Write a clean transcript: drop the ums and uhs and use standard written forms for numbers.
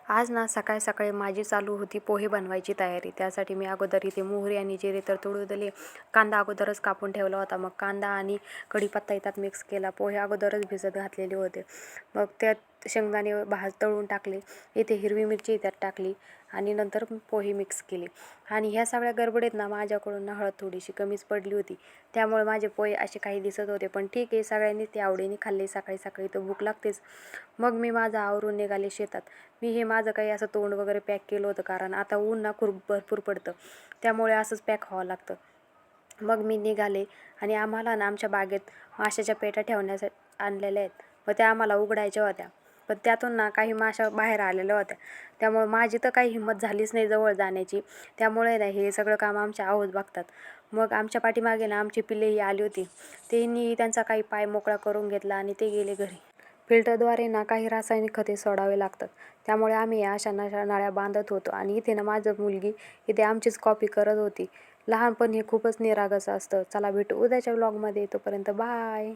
आज ना सकाळी सकाळी माझी चालू होती पोहे बनवायची तयारी. त्यासाठी मी अगोदर इथे मोहरी आणि जिरे तर तळू दिले. कांदा अगोदरच कापून ठेवला होता. मग कांदा आणि कढीपत्ता याच्यात मिक्स केला. पोहे अगोदरच भिजत घातलेले होते. मग त्यात शेंगदाणे तळून टाकले. इथे हिरवी मिरची त्यात टाकली आणि नंतर पोहे मिक्स केले. आणि ह्या सगळ्या गडबडीत ना माझ्याकडून ना हळद थोडीशी कमीच पडली होती. त्यामुळे माझे पोहे असे काही दिसत होते. पण ठीक आहे, सगळ्यांनी ते आवडीने खाल्ले. सकाळी सकाळी तर भूक लागतेच. मग मी माझं आवरून निघाले शेतात. मी हे माझं काही असं तोंड वगैरे पॅक केलं होतं, कारण आता ऊन ना खूप भरपूर पडतं, त्यामुळे असंच पॅक व्हावं लागतं. मग मी निघाले आणि आम्हाला ना आमच्या बागेत माशाच्या पेट्या ठेवण्यासाठी आणलेल्या आहेत. मग त्या आम्हाला उघडायच्या होत्या, पण त्यातून ना काही माशा बाहेर आलेल्या होत्या. त्यामुळे माझी तर काही हिंमत झालीच नाही जवळ जाण्याची. त्यामुळे ना हे सगळं काम आमच्या आहोत बघतात. मग आमच्या पाठीमागे ना आमची पिल्लेही आली होती. त्यांनी त्यांचा काही पाय मोकळा करून घेतला आणि ते गेले घरी. फिल्टरद्वारे ना काही रासायनिक खते सोडावे लागतात. त्यामुळे आम्ही या अशा नळ्या बांधत होतो. आणि इथे ना माझं मुलगी इथे आमचीच कॉपी करत होती. लहानपण हे खूपच निरागस असतं. चला भेटू उद्याच्या व्लॉगमध्ये. तोपर्यंत बाय.